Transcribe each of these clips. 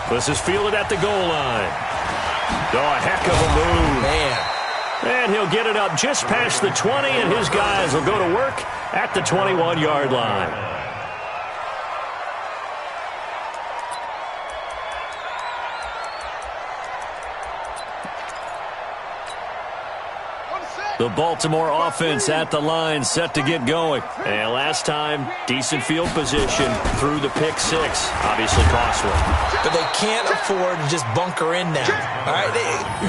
This is fielded at the goal line. Oh, a heck of a move. Man. And he'll get it up just past the 20, and his guys will go to work at the 21-yard line. The Baltimore offense at the line, set to get going. And last time, decent field position through the pick six. Obviously costly. But they can't afford to just bunker in now. All right,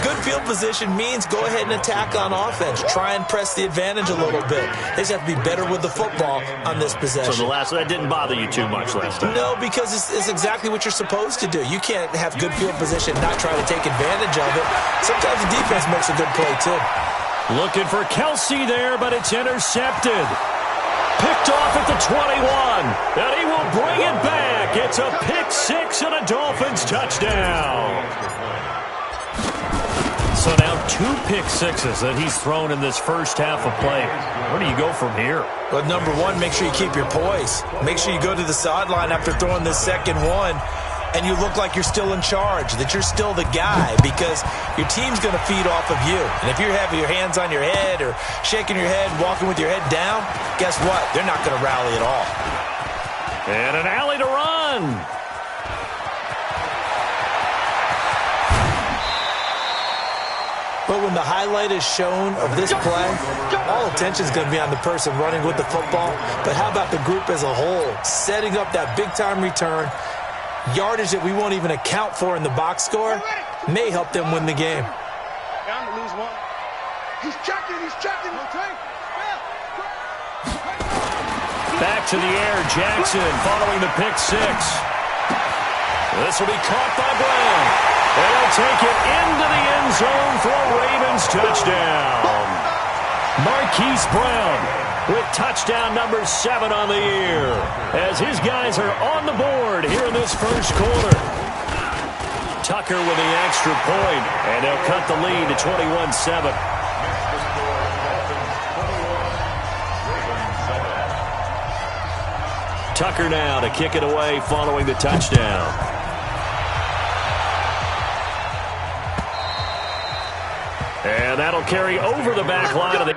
good field position means go ahead and attack on offense. Try and press the advantage a little bit. They just have to be better with the football on this possession. So that didn't bother you too much last time? No, because it's exactly what you're supposed to do. You can't have good field position and not try to take advantage of it. Sometimes the defense makes a good play, too. Looking for Kelsey there, but it's intercepted. Picked off at the 21, and he will bring it back. It's a pick six and a Dolphins touchdown. So now 2 pick sixes that he's thrown in this first half of play. Where do you go from here? Well, number one, make sure you keep your poise. Make sure you go to the sideline after throwing this second one, and you look like you're still in charge, that you're still the guy, because your team's going to feed off of you. And if you're having your hands on your head or shaking your head, walking with your head down, guess what? They're not going to rally at all. And an alley to run. But when the highlight is shown of this play, all attention is going to be on the person running with the football. But how about the group as a whole, setting up that big-time return, yardage that we won't even account for in the box score, may help them win the game. Down to lose one. He's checking. Back to the air, Jackson following the pick six. This will be caught by Brown. And he'll take it into the end zone for a Ravens touchdown. Marquise Brown with touchdown number 7 on the year, as his guys are on the board here in this first quarter. Tucker with the extra point, and they'll cut the lead to 21-7. Tucker now to kick it away following the touchdown. And that'll carry over the back line of the...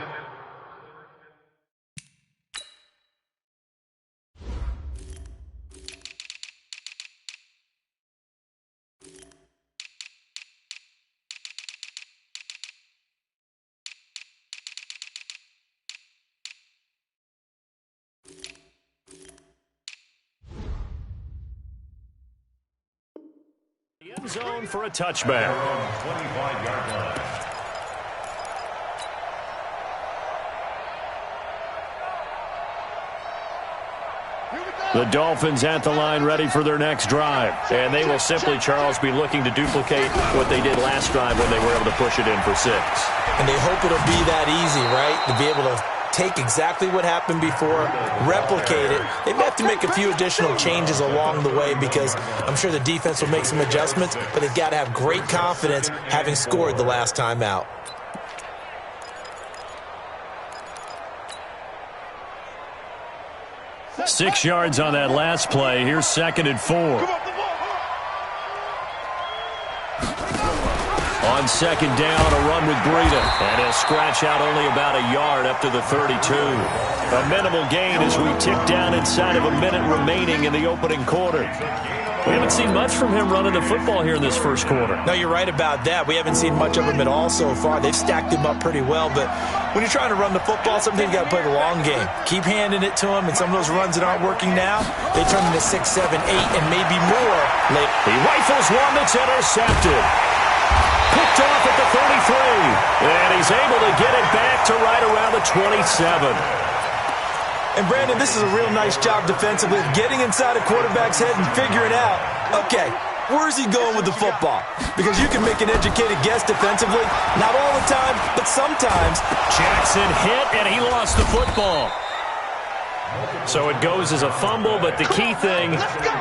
end zone for a touchback. 25-yard line. The Dolphins at the line ready for their next drive. And they will simply, Charles, be looking to duplicate what they did last drive when they were able to push it in for 6. And they hope it'll be that easy, right? To be able to take exactly what happened before, replicate it. They may have to make a few additional changes along the way, because I'm sure the defense will make some adjustments, but they've got to have great confidence having scored the last time out. Six yards on that last play. Here's 2nd and 4. On 2nd down, a run with Breida. And he'll scratch out only about a yard up to the 32. A minimal gain as we tick down inside of a minute remaining in the opening quarter. We haven't seen much from him running the football here in this first quarter. No, you're right about that. We haven't seen much of him at all so far. They've stacked him up pretty well, but when you're trying to run the football, sometimes you got to play the long game. Keep handing it to him, and some of those runs that aren't working now, they turn into 6, 7, 8, and maybe more later. He rifles one that's intercepted. Picked off at the 33, and he's able to get it back to right around the 27. And, Brandon, this is a real nice job defensively of getting inside a quarterback's head and figuring out, okay, where's he going with the football? Because you can make an educated guess defensively. Not all the time, but sometimes. Jackson hit, and he lost the football. So it goes as a fumble, but the key thing,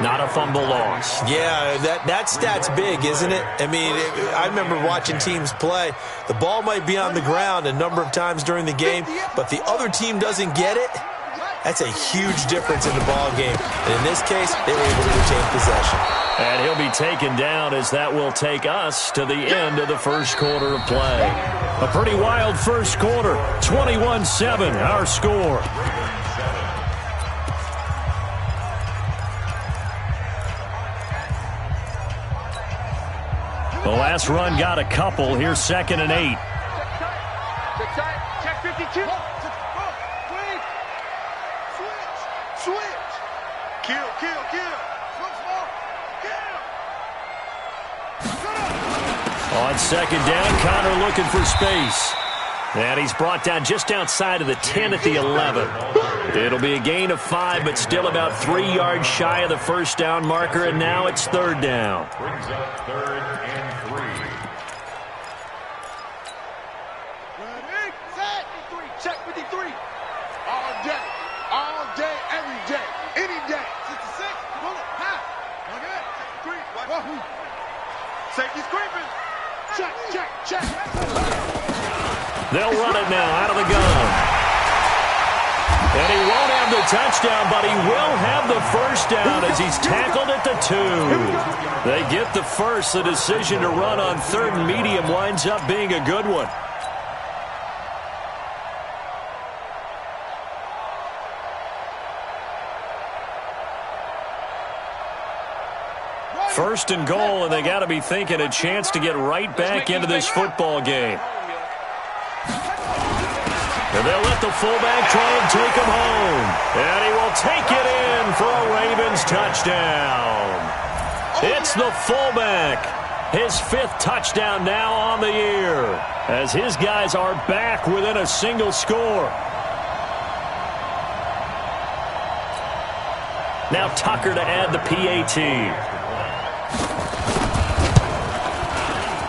not a fumble loss. Yeah, that stat's big, isn't it? I mean, I remember watching teams play. The ball might be on the ground a number of times during the game, but the other team doesn't get it. That's a huge difference in the ball game. And in this case, they were able to retain possession. And he'll be taken down as that will take us to the end of the first quarter of play. A pretty wild first quarter. 21-7, our score. The last run got a couple. Here's 2nd and 8. Check 52. Switch. Kill. On 2nd down, Connor looking for space. And he's brought down just outside of the 10 at the 11. It'll be a gain of 5, but still about 3 yards shy of the first down marker, and now it's 3rd down. Brings up 3rd and 3. Ready, set, 53. Check 53. All day, every day, any day. 66, pull it, half. Okay, 63. Safety's creeping. Check. They'll run it now out of the gun. And he won't have the touchdown, but he will have the first down as he's tackled at the 2. They get the first. The decision to run on 3rd and medium winds up being a good one. First and goal, and they got to be thinking a chance to get right back into this football game. And they'll let the fullback try and take him home. And he will take it in for a Ravens touchdown. It's the fullback. His 5th touchdown now on the year, as his guys are back within a single score. Now Tucker to add the PAT.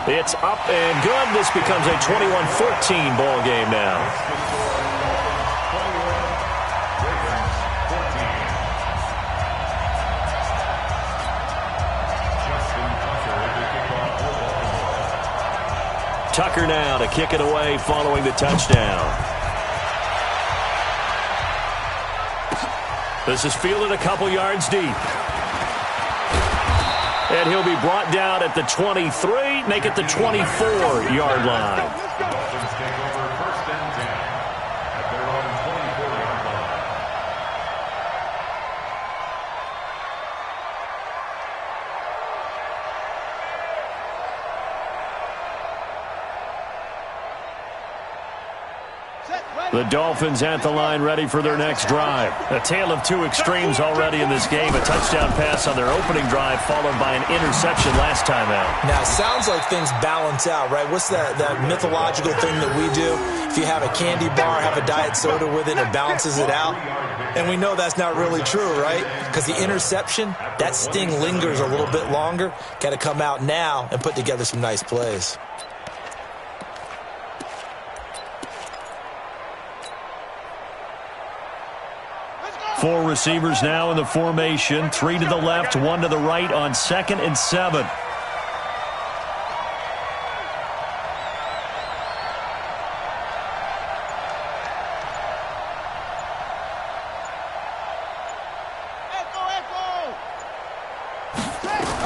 It's up and good. This becomes a 21-14 ball game now. Tucker now to kick it away following the touchdown. This is fielded a couple yards deep. And he'll be brought down at the 23, make it the 24-yard line. Dolphins take over 1st and 10 at their own 24-yard line. The Dolphins at the line ready for their next drive. A tale of 2 extremes already in this game. A touchdown pass on their opening drive followed by an interception last time out. Now, it sounds like things balance out, right? What's that mythological thing that we do? If you have a candy bar, have a diet soda with it, it balances it out. And we know that's not really true, right? Because the interception, that sting lingers a little bit longer. Got to come out now and put together some nice plays. Four receivers now in the formation. 3 to the left, 1 to the right on 2nd and 7.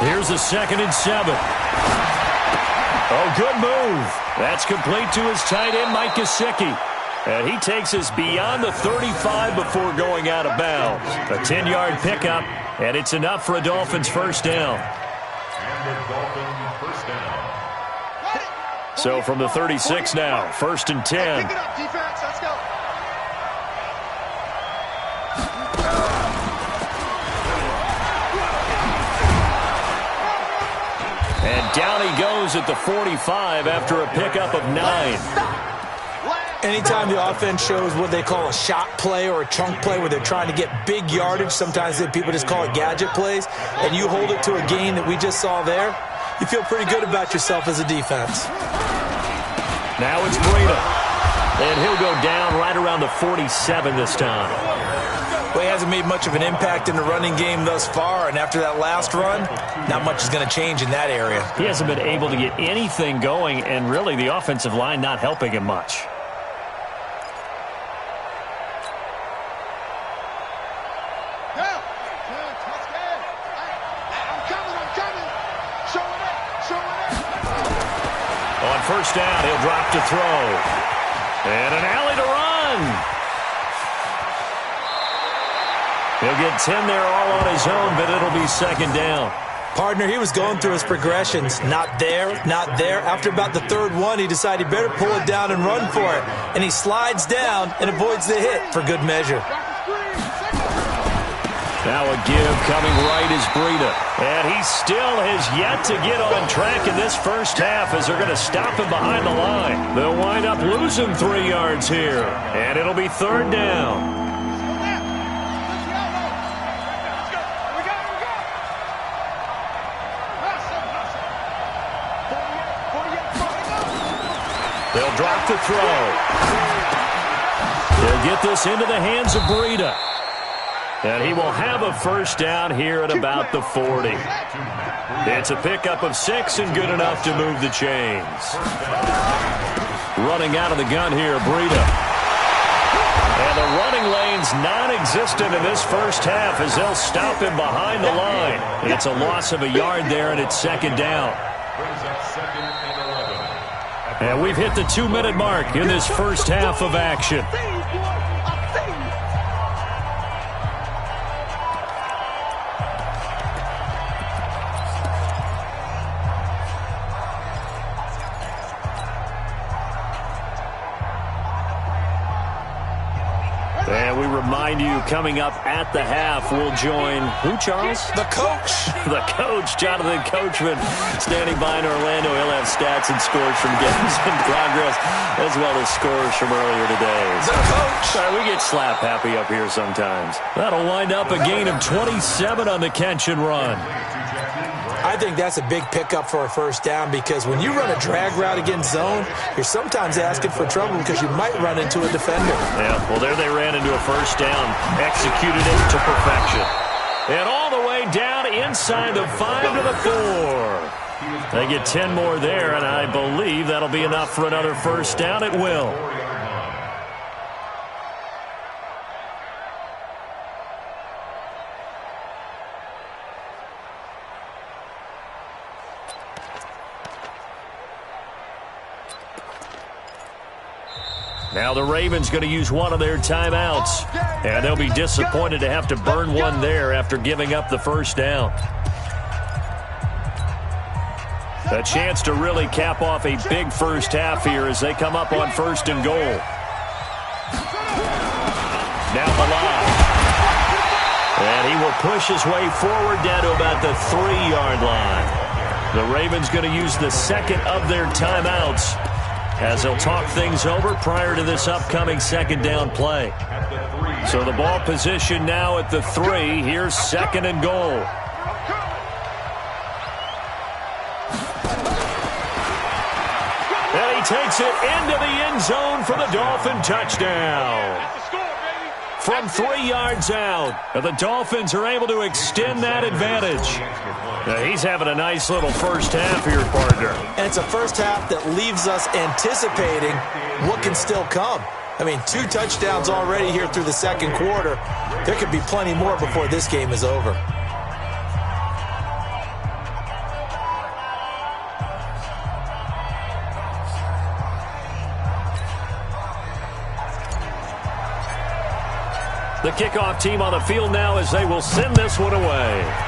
Here's a 2nd and 7. Oh, good move. That's complete to his tight end, Mike Gesicki. And he takes us beyond the 35 before going out of bounds. A 10-yard pickup, and it's enough for a Dolphins first down. And the Dolphins first down. So from the 36 now, 1st and 10. Pick it up, defense. Let's go. And down he goes at the 45 after a pickup of 9. Anytime the offense shows what they call a shot play or a chunk play where they're trying to get big yardage, sometimes people just call it gadget plays, and you hold it to a gain that we just saw there, you feel pretty good about yourself as a defense. Now it's Breida. And he'll go down right around the 47 this time. Well, he hasn't made much of an impact in the running game thus far, and after that last run, not much is going to change in that area. He hasn't been able to get anything going, and really the offensive line not helping him much. On first down, he'll drop to throw. And an alley to run. He'll get 10 there all on his own, but it'll be second down. Partner, he was going through his progressions. Not there, not there. After about the third one, he decided he better pull it down and run for it. And he slides down and avoids the hit for good measure. Now a give coming right is Breida. And he still has yet to get on track in this first half as they're going to stop him behind the line. They'll wind up losing 3 yards here. And it'll be third down. They'll drop the throw. They'll get this into the hands of Breida. And he will have a first down here at about the 40. It's a pickup of 6 and good enough to move the chains. Running out of the gun here, Breida. And the running lane's non-existent in this first half as they'll stop him behind the line. It's a loss of a yard there, and it's second down. And we've hit the 2-minute mark in this first half of action. And we remind you, coming up at the half, we'll join who, Charles? The coach. The coach, Jonathan Coachman, standing by in Orlando. He'll have stats and scores from games in progress, as well as scores from earlier today. The coach. We get slap happy up here sometimes. That'll wind up a gain of 27 on the catch and run. I think that's a big pickup for a first down because when you run a drag route against zone, you're sometimes asking for trouble because you might run into a defender. Yeah, well, there they ran into a first down, executed it to perfection. And all the way down inside the 5 to the 4. They get 10 more there, and I believe that'll be enough for another first down. It will. Now the Ravens going to use one of their timeouts, and they'll be disappointed to have to burn one there after giving up the first down. A chance to really cap off a big first half here as they come up on first and goal. Now Bilal. And he will push his way forward down to about the 3-yard line. The Ravens going to use the second of their timeouts as they'll talk things over prior to this upcoming second down play. So the ball position now at the 3. Here's second and goal. And he takes it into the end zone for the Dolphin touchdown. From 3 yards out, and the Dolphins are able to extend that advantage. Now he's having a nice little first half here, partner. And it's a first half that leaves us anticipating what can still come. I mean, 2 touchdowns already here through the second quarter. There could be plenty more before this game is over. The kickoff team on the field now as they will send this one away.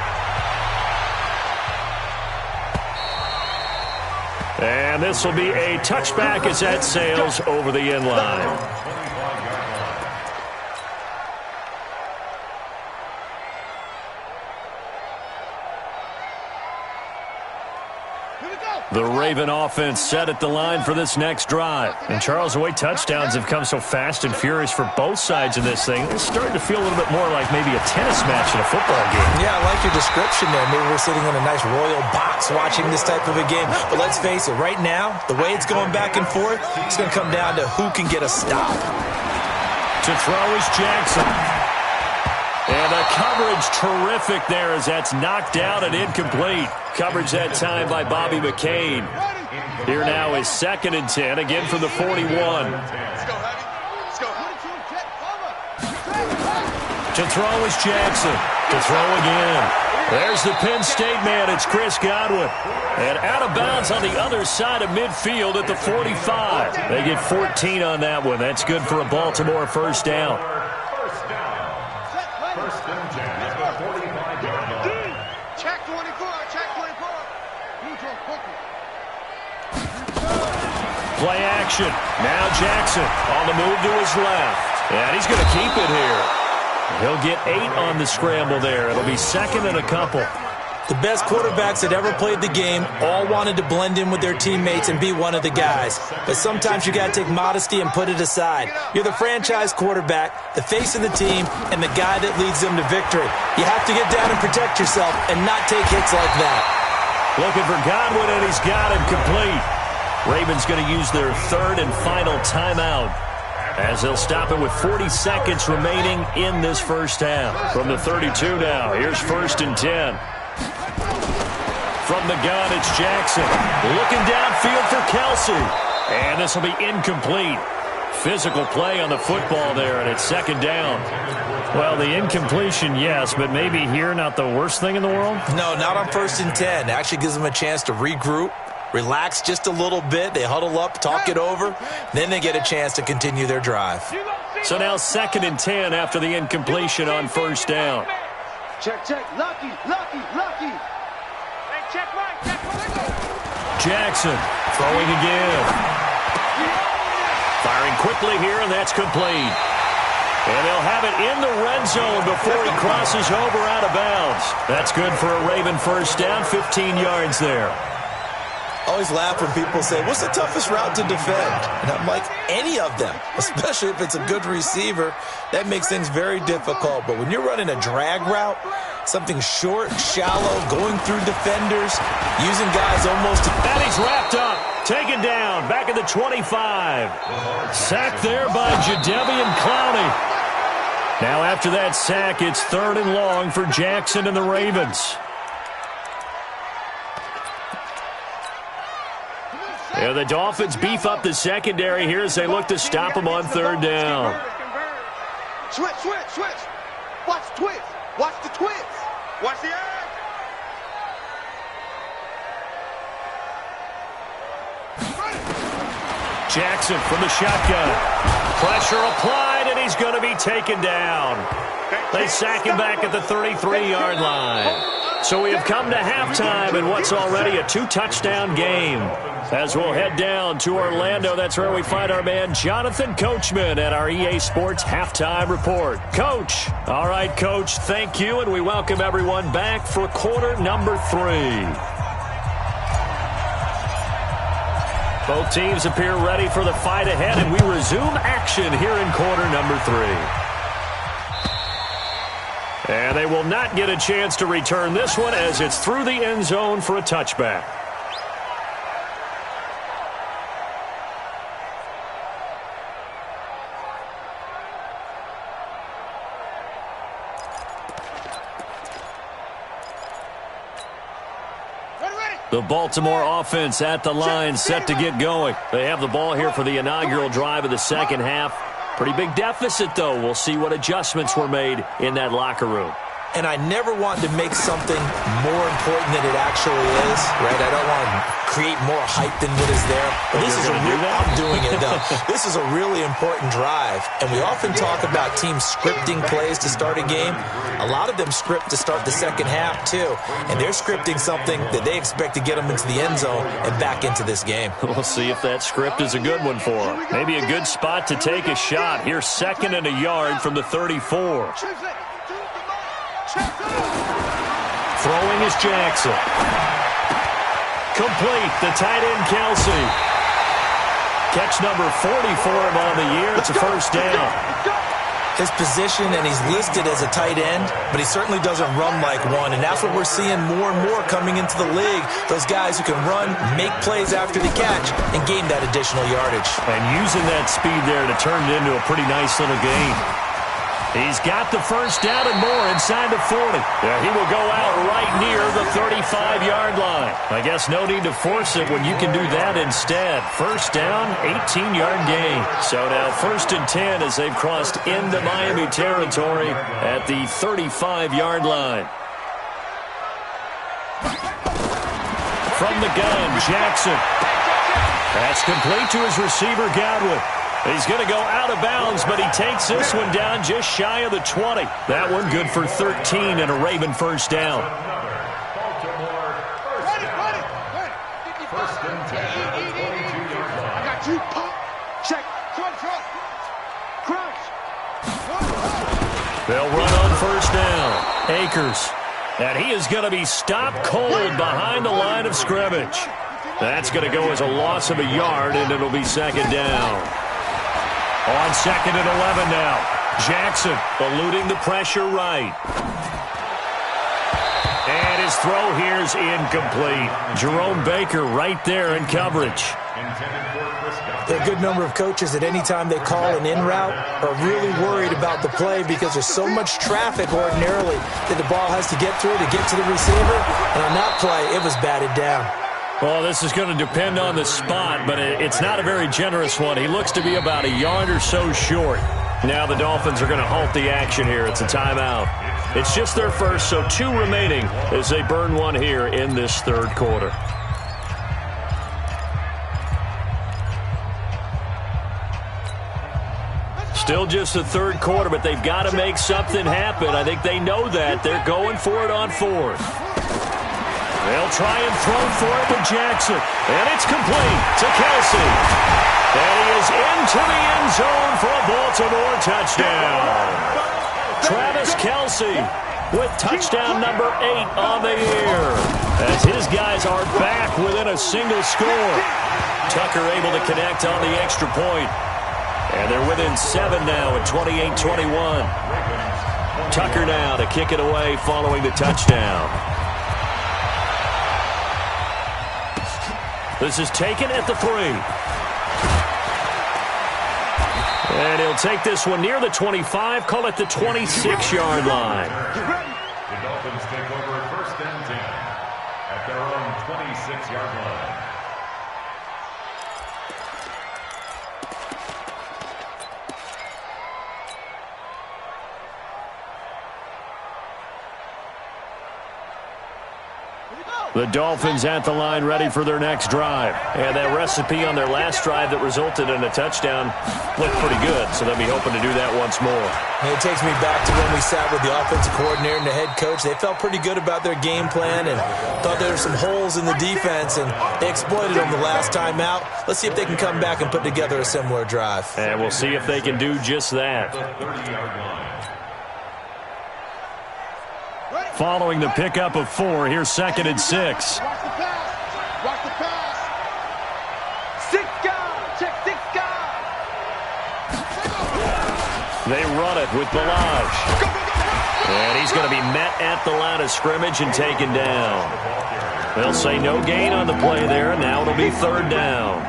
And this will be a touchback as that sails over the end line. The Raven offense set at the line for this next drive. And Charles, the way touchdowns have come so fast and furious for both sides of this thing, it's starting to feel a little bit more like maybe a tennis match in a football game. Yeah, I like your description there. Maybe we're sitting in a nice royal box watching this type of a game. But let's face it, right now, the way it's going back and forth, it's going to come down to who can get a stop. To throw is Jackson. And the coverage terrific there as that's knocked down and incomplete. Coverage that time by Bobby McCain. Here now is 2nd and 10, again from the 41. To throw is Jackson. To throw again. There's the Penn State man. It's Chris Godwin. And out of bounds on the other side of midfield at the 45. They get 14 on that one. That's good for a Baltimore first down. First and 10 at the 45-yard line. Check 24. Check 24. Play action. Now Jackson on the move to his left. And he's going to keep it here. He'll get 8 on the scramble there. It'll be second and a couple. The best quarterbacks that ever played the game all wanted to blend in with their teammates and be one of the guys. But sometimes you got to take modesty and put it aside. You're the franchise quarterback, the face of the team, and the guy that leads them to victory. You have to get down and protect yourself and not take hits like that. Looking for Godwin, and he's got him complete. Ravens going to use their third and final timeout, as they'll stop it with 40 seconds remaining in this first half. From the 32 now, here's first and 10. From the gun, it's Jackson. Looking downfield for Kelsey. And this will be incomplete. Physical play on the football there, and it's second down. Well, the incompletion, yes, but maybe here not the worst thing in the world? No, not on first and 10. It actually gives them a chance to regroup, relax just a little bit. They huddle up, talk it over. Then they get a chance to continue their drive. So now second and 10 after the incompletion on first down. Check, check. Lucky, lucky, lucky. Hey, check right, check right. Jackson throwing again. Firing quickly here, and that's complete. And they'll have it in the red zone before he crosses over out of bounds. That's good for a Raven first down, 15 yards there. I always laugh when people say, what's the toughest route to defend? And I'm like, any of them, especially if it's a good receiver. That makes things very difficult. But when you're running a drag route, something short, shallow, going through defenders, using guys almost to... And he's wrapped up, taken down, back at the 25. Sacked there by Jadeveon Clowney. Now after that sack, it's third and long for Jackson and the Ravens. Yeah, the Dolphins beef up the secondary here as they look to stop him on third down. Switch, switch, switch. Watch the twist. Watch the twist. Watch the edge. Jackson from the shotgun. Pressure applied, and he's going to be taken down. They sack him back at the 33-yard line. So we have come to halftime in what's already a 2-touchdown game. As we'll head down to Orlando, that's where we find our man Jonathan Coachman at our EA Sports Halftime Report. Coach. All right, Coach, thank you, and we welcome everyone back for quarter number 3. Both teams appear ready for the fight ahead, and we resume action here in quarter number 3. And they will not get a chance to return this one as it's through the end zone for a touchback. The Baltimore offense at the line, set to get going. They have the ball here for the inaugural drive of the second half. Pretty big deficit, though. We'll see what adjustments were made in that locker room. And I never want to make something more important than it actually is, right? I don't want to create more hype than what is there. But this is I'm doing it, though. This is a really important drive. And we often talk about teams scripting plays to start a game. A lot of them script to start the second half, too. And they're scripting something that they expect to get them into the end zone and back into this game. We'll see if that script is a good one for them. Maybe a good spot to take a shot. Here's second and a yard from the 34. Throwing is Jackson. Complete, the tight end Kelsey. Catch number 40 for him on the year. It's a first down. His position, and he's listed as a tight end, but he certainly doesn't run like one, and that's what we're seeing more and more coming into the league. Those guys who can run, make plays after the catch, and gain that additional yardage. And using that speed there to turn it into a pretty nice little game. He's got the first down and more inside the 40. Yeah, he will go out right near the 35-yard line. I guess no need to force it when you can do that instead. First down, 18-yard gain. So now first and 10 as they've crossed into Miami territory at the 35-yard line. From the gun, Jackson. That's complete to his receiver, Godwin. He's going to go out of bounds, but he takes this one down just shy of the 20. That one good for 13 and a Raven first down. First and 10 at the 22-yard line. I got you. Pump. Check. Front. Crouch. They'll run on first down. Akers. And he is going to be stopped cold behind the line of scrimmage. That's going to go as a loss of a yard, and it'll be second down. On second and 11 now. Jackson eluding the pressure right. And his throw here is incomplete. Jerome Baker right there in coverage. There are a good number of coaches that any time they call an in route are really worried about the play because there's so much traffic ordinarily that the ball has to get through to get to the receiver. And on that play, it was batted down. Well, this is going to depend on the spot, but it's not a very generous one. He looks to be about a yard or so short. Now the Dolphins are going to halt the action here. It's a timeout. It's just their first, so 2 remaining as they burn one here in this third quarter. Still just the third quarter, but they've got to make something happen. I think they know that. They're going for it on fourth. They'll try and throw for it with Jackson. And it's complete to Kelsey. And he is into the end zone for a Baltimore touchdown. Travis Kelsey with touchdown number 8 on the year. As his guys are back within a single score. Tucker able to connect on the extra point. And they're within 7 now at 28-21. Tucker now to kick it away following the touchdown. This is taken at the 3. And he'll take this one near the 25, call it the 26-yard line. The Dolphins take over first and 10 at their own 26-yard line. The Dolphins at the line ready for their next drive. And that recipe on their last drive that resulted in a touchdown looked pretty good, so they'll be hoping to do that once more. And it takes me back to when we sat with the offensive coordinator and the head coach. They felt pretty good about their game plan and thought there were some holes in the defense, and they exploited them the last time out. Let's see if they can come back and put together a similar drive. And we'll see if they can do just that. Following the pickup of 4, here's second and 6. Watch the pass. Watch the pass. 6 guys. Check 6 guys. They run it with Balaj. And he's going to be met at the line of scrimmage and taken down. They'll say no gain on the play there. Now it'll be third down.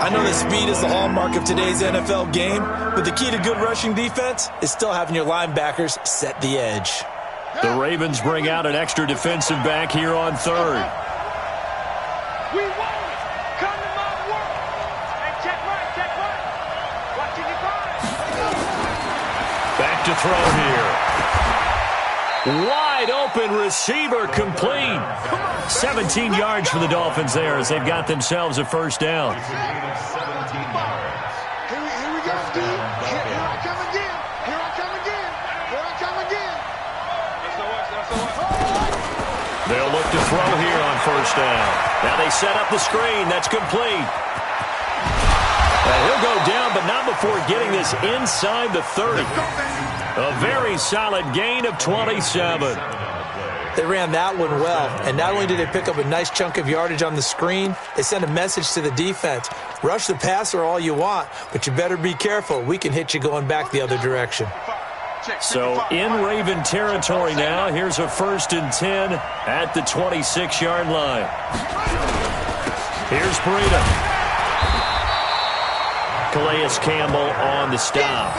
I know that speed is the hallmark of today's NFL game, but the key to good rushing defense is still having your linebackers set the edge. The Ravens bring out an extra defensive back here on third. We want it. Come to my world. And check right, check right. Watching it right. Back to throw here. Wide open receiver complete. 17 yards for the Dolphins there as they've got themselves a first down. Here we go, Steve. Here I come again. Here I come again. Here I come again. They'll look to throw here on first down. Now they set up the screen. That's complete. And he'll go down, but not before getting this inside the 30. A very solid gain of 27. They ran that one well, and not only did they pick up a nice chunk of yardage on the screen, they sent a message to the defense. Rush the passer all you want, but you better be careful. We can hit you going back the other direction. So in Raven territory now, here's a first and 10 at the 26-yard line. Here's Breida. Calais Campbell on the stop.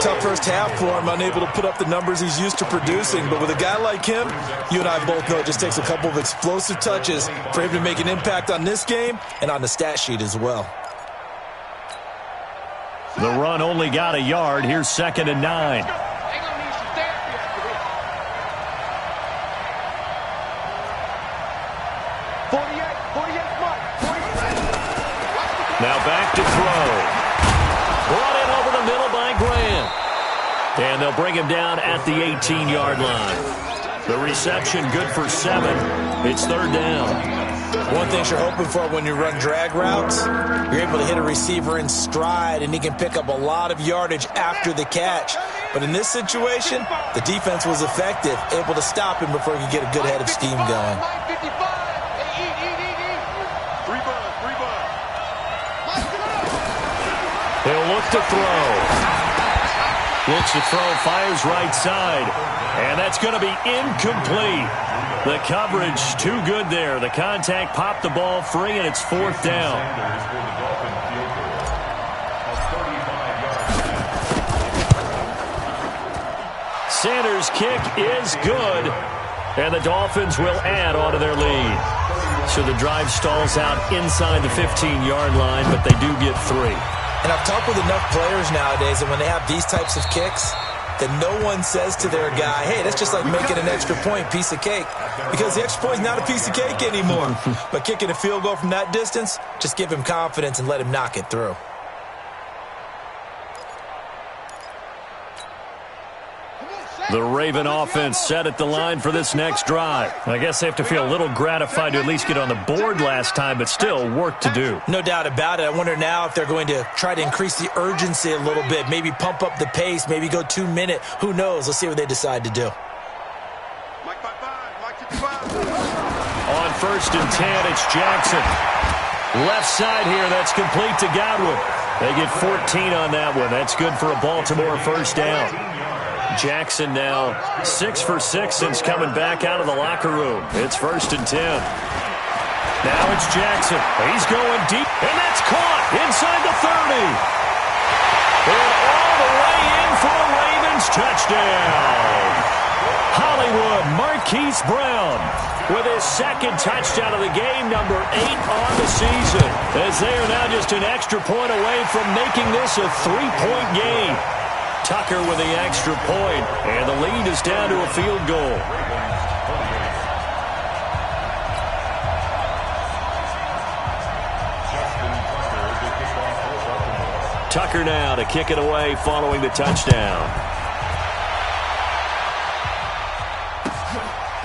Tough first half for him, unable to put up the numbers he's used to producing. But with a guy like him, you and I both know it just takes a couple of explosive touches for him to make an impact on this game and on the stat sheet as well. The run only got a yard. Here's second and 9. Now back to throw. Brought in over the middle by Grant. And they'll bring him down at the 18-yard line. The reception good for 7. It's third down. One thing you're hoping for when you run drag routes, you're able to hit a receiver in stride, and he can pick up a lot of yardage after the catch. But in this situation, the defense was effective, able to stop him before he could get a good head of steam going. He'll look to throw. Looks to throw, fires right side. And that's going to be incomplete. The coverage too good there. The contact popped the ball free, and it's fourth down. Sanders' kick is good, and the Dolphins will add on to their lead. So the drive stalls out inside the 15-yard line, but they do get 3. And I've talked with enough players nowadays that when they have these types of kicks, that no one says to their guy, hey, that's just like making an extra point, piece of cake. Because the extra point is not a piece of cake anymore. But kicking a field goal from that distance, just give him confidence and let him knock it through. The Raven offense set at the line for this next drive. I guess they have to feel a little gratified to at least get on the board last time, but still work to do. No doubt about it. I wonder now if they're going to try to increase the urgency a little bit, maybe pump up the pace, maybe go 2-minute. Who knows? Let's see what they decide to do. On first and 10, it's Jackson. Left side here, that's complete to Godwin. They get 14 on that one. That's good for a Baltimore first down. Jackson now 6 for 6 since coming back out of the locker room. It's first and 10. Now it's Jackson. He's going deep, and that's caught inside the 30. And all the way in for a Ravens touchdown. Hollywood Marquise Brown with his second touchdown of the game, number 8 on the season, as they are now just an extra point away from making this a 3-point game. Tucker with the extra point, and the lead is down to a field goal. Tucker now to kick it away following the touchdown.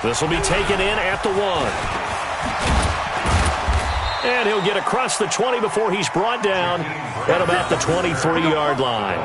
This will be taken in at the 1. And he'll get across the 20 before he's brought down at about the 23-yard line.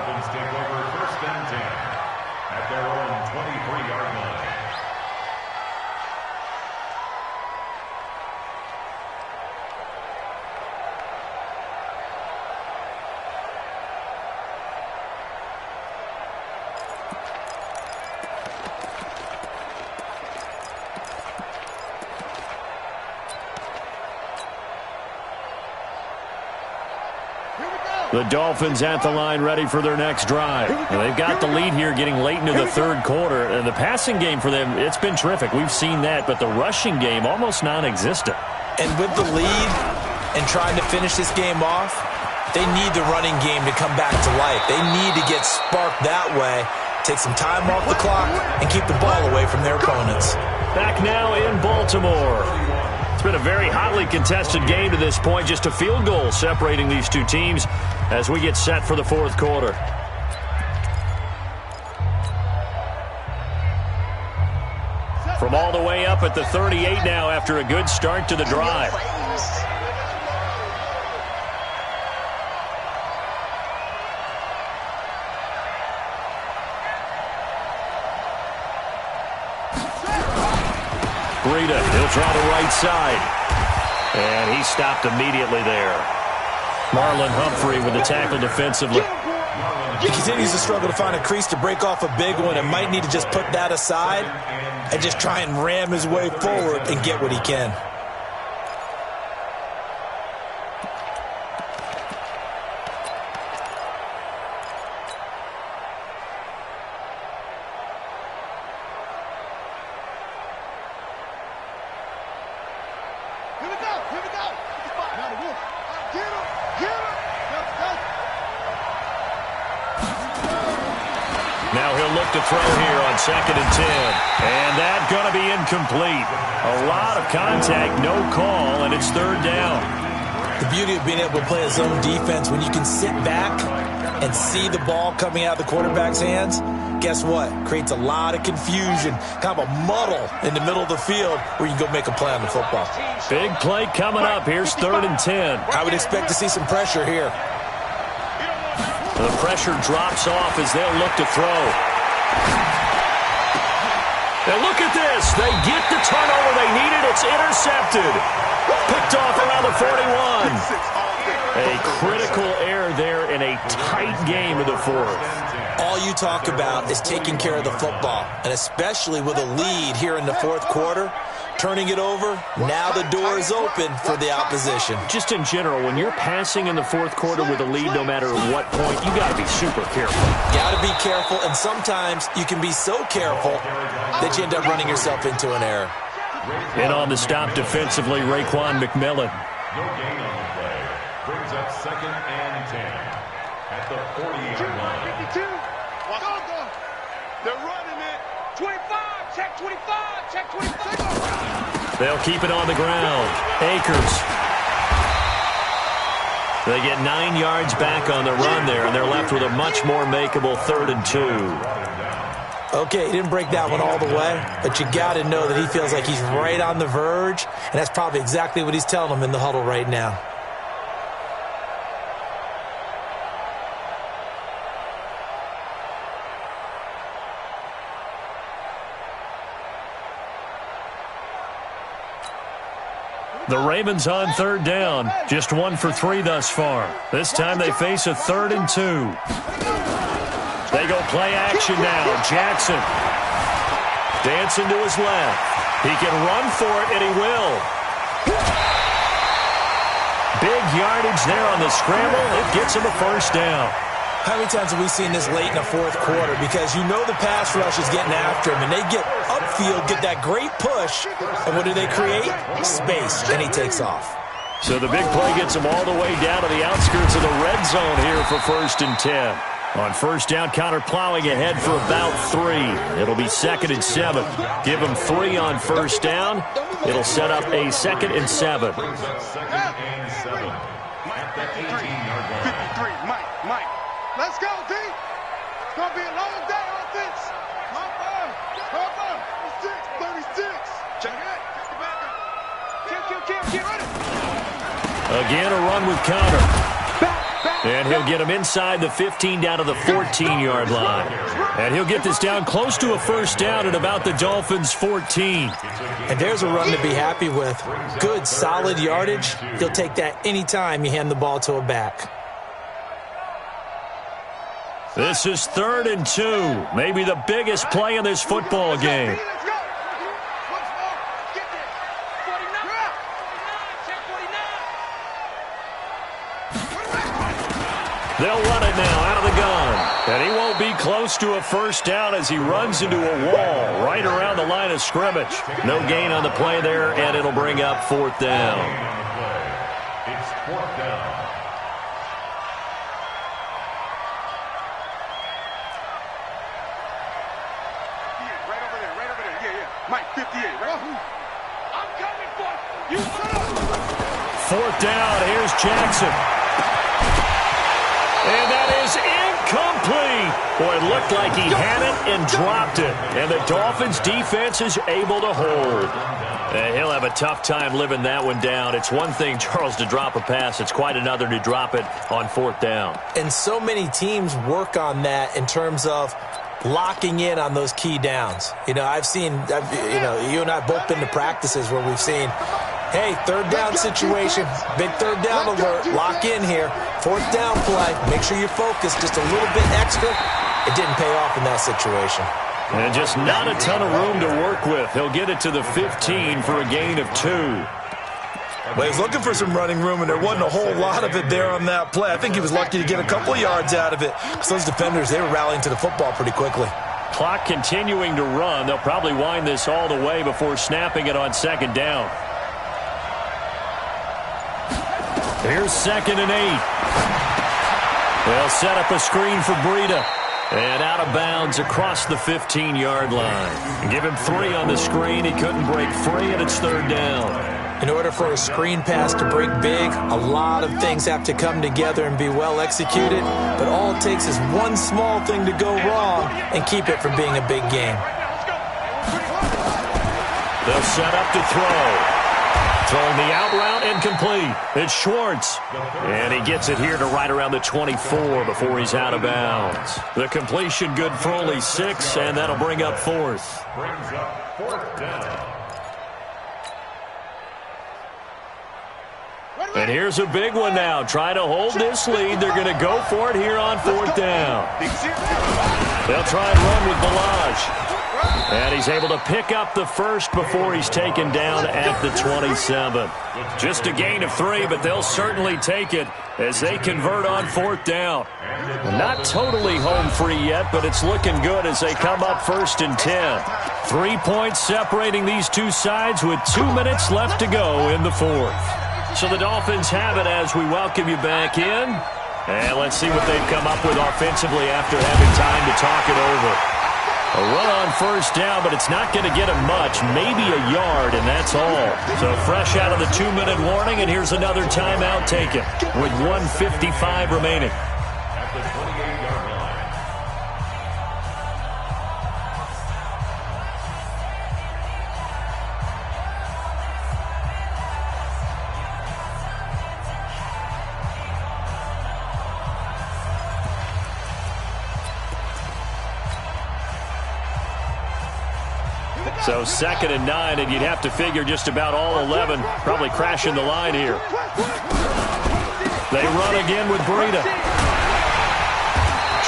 The Dolphins at the line ready for their next drive. They've got the lead here getting late into the third quarter. And the passing game for them, it's been terrific. We've seen that. But the rushing game, almost non-existent. And with the lead and trying to finish this game off, they need the running game to come back to life. They need to get sparked that way, take some time off the clock, and keep the ball away from their opponents. Back now in Baltimore. It's been a very hotly contested game to this point. Just a field goal separating these two teams as we get set for the fourth quarter. From all the way up at the 38 now after a good start to the drive. Breida, he'll try the right side. And he stopped immediately there. Marlon Humphrey with the tackle defensively. He continues to struggle to find a crease to break off a big one and might need to just put that aside and just try and ram his way forward and get what he can. back to throw here on 2nd and 10. And that's going to be incomplete. A lot of contact, no call, and it's 3rd down. The beauty of being able to play a zone defense, when you can sit back and see the ball coming out of the quarterback's hands, guess what? Creates a lot of confusion, kind of a muddle in the middle of the field where you can go make a play on the football. Big play coming up. Here's 3rd and 10. I would expect to see some pressure here. The pressure drops off as they'll look to throw. And look at this. They get the turnover they needed. It's intercepted. Picked off around the 41. A critical error there in a tight game of the 4th. All you talk about is taking care of the football, and especially with a lead here in the 4th quarter, turning it over, now the door is open for the opposition. Just in general, when you're passing in the 4th quarter with a lead, no matter what point, you got to be super careful. Got to be careful, and sometimes you can be so careful that you end up running yourself into an error. And on the stop defensively, Raekwon McMillan. No gain on the play. Brings up 2nd and 10 at the 40-yard line. 52. They're running it. 25. Check 25. Check 25. They'll keep it on the ground. Akers. They get 9 yards back on the run there, and they're left with a much more makeable 3rd and 2. Okay, he didn't break that one all the way, but you got to know that he feels like he's right on the verge, and that's probably exactly what he's telling them in the huddle right now. The Ravens on 3rd down. Just 1 for 3 thus far. This time they face a 3rd and 2. They go play action now. Jackson dancing to his left. He can run for it, and he will. Big yardage there on the scramble. It gets him a 1st down. How many times have we seen this late in the 4th quarter? Because you know the pass rush is getting after him, and they get upfield, get that great push, and what do they create? Space, and he takes off. So the big play gets him all the way down to the outskirts of the red zone here for 1st and 10. On 1st down, Connor plowing ahead for about 3. It'll be 2nd and 7. Give him 3 on 1st down. It'll set up a 2nd and 7. 2nd and 7 at the 18-yard line. 53. Mike. Let's go, D. It's going to be a long day offense. Come on. 36. Check it. Check the back up. Kill. Ready. Again, a run with Connor. And he'll get him inside the 15 down to the 14-yard line. And he'll get this down close to a 1st down at about the Dolphins' 14. And there's a run to be happy with. Good, solid yardage. He'll take that anytime you hand the ball to a back. This is 3rd and 2. Maybe the biggest play in this football game. They'll run it now out of the gun. And he won't be close to a 1st down as he runs into a wall right around the line of scrimmage. No gain on the play there, and it'll bring up 4th down. It's 4th down. Right over there. Yeah. Mike, 58, right? I'm coming for you. 4th down. Here's Jackson. And that is incomplete. Boy, it looked like he had it and dropped it. And the Dolphins' defense is able to hold. And he'll have a tough time living that one down. It's one thing, Charles, to drop a pass. It's quite another to drop it on 4th down. And so many teams work on that in terms of locking in on those key downs. You know, you and I both been to practices where we've seen, hey, 3rd down situation, big 3rd down alert, lock in here, 4th down play, make sure you're focused just a little bit extra. It didn't pay off in that situation. And just not a ton of room to work with. He'll get it to the 15 for a gain of 2. Well, he was looking for some running room, and there wasn't a whole lot of it there on that play. I think he was lucky to get a couple of yards out of it. So those defenders, they were rallying to the football pretty quickly. Clock continuing to run. They'll probably wind this all the way before snapping it on 2nd down. Here's 2nd and 8. They'll set up a screen for Breida. And out of bounds across the 15-yard line. Give him 3 on the screen. He couldn't break free, and it's 3rd down. In order for a screen pass to break big, a lot of things have to come together and be well executed, but all it takes is one small thing to go wrong and keep it from being a big game. They'll set up to throw. Throwing the out route, incomplete. It's Schwartz. And he gets it here to right around the 24 before he's out of bounds. The completion good for only 6, and that'll bring up 4th. Brings up 4th down. And here's a big one now. Trying to hold this lead. They're going to go for it here on 4th down. They'll try and run with Balaj. And he's able to pick up the first before he's taken down at the 27. Just a gain of 3, but they'll certainly take it as they convert on 4th down. Not totally home free yet, but it's looking good as they come up 1st and 10. 3 points separating these two sides with 2 minutes left to go in the 4th. So the Dolphins have it as we welcome you back in. And let's see what they've come up with offensively after having time to talk it over. A run on 1st down, but it's not going to get him much. Maybe a yard, and that's all. So fresh out of the 2-minute warning, and here's another timeout taken with 1:55 remaining. At the 28-yard line. So 2nd and 9, and you'd have to figure just about all 11 probably crashing the line here. They run again with Breida.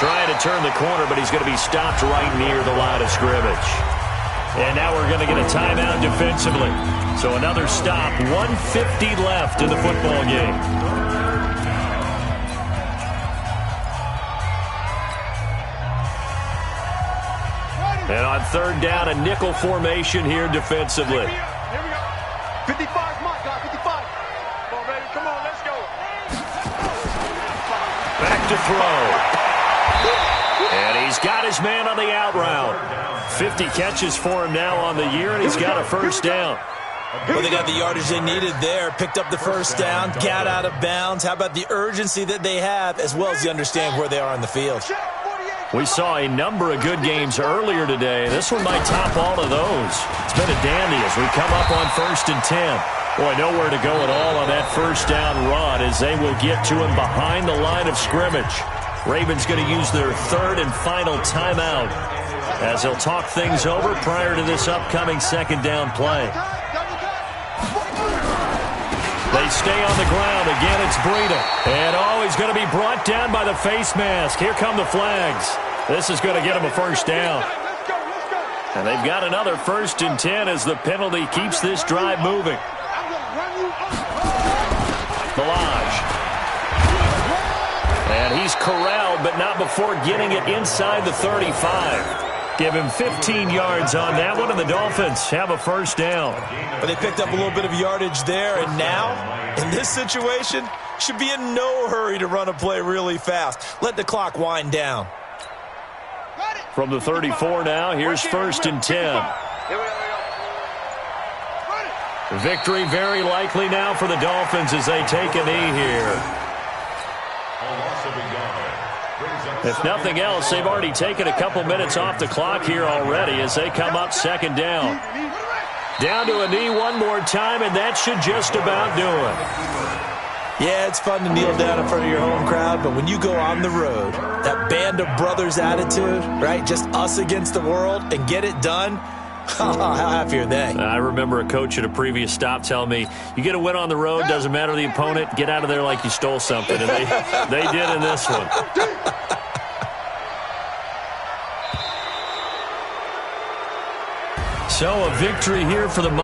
Trying to turn the corner, but he's going to be stopped right near the line of scrimmage. And now we're going to get a timeout defensively. So another stop, 1:50 left in the football game. And on 3rd down, a nickel formation here defensively. Here we go. 55, my God, 55. Come on, baby. Come on, let's go. Back to throw. And he's got his man on the out route. 50 catches for him now on the year, and he's got a 1st down. Well, they got the yardage they needed there, picked up the 1st down, got out of bounds. How about the urgency that they have, as well as they understand where they are on the field? We saw a number of good games earlier today. This one might top all of those. It's been a dandy as we come up on 1st and 10. Boy, nowhere to go at all on that 1st down run as they will get to him behind the line of scrimmage. Ravens going to use their 3rd and final timeout as they'll talk things over prior to this upcoming 2nd down play. They stay on the ground. Again, it's Breida. And, he's going to be brought down by the face mask. Here come the flags. This is going to get him a 1st down. And they've got another 1st and 10 as the penalty keeps this drive moving. Balaj. And he's corralled, but not before getting it inside the 35. Give him 15 yards on that one, and the Dolphins have a 1st down. But they picked up a little bit of yardage there, and now, in this situation, should be in no hurry to run a play really fast. Let the clock wind down. From the 34 now, here's 1st and 10. Victory very likely now for the Dolphins as they take a knee here. If nothing else, they've already taken a couple minutes off the clock here already as they come up 2nd down. Down to a knee one more time, and that should just about do it. Yeah, it's fun to kneel down in front of your home crowd, but when you go on the road, that band of brothers attitude, right, just us against the world, and get it done, how happy are they? I remember a coach at a previous stop telling me, you get a win on the road, doesn't matter the opponent, get out of there like you stole something, and they did in this one. So a victory here for the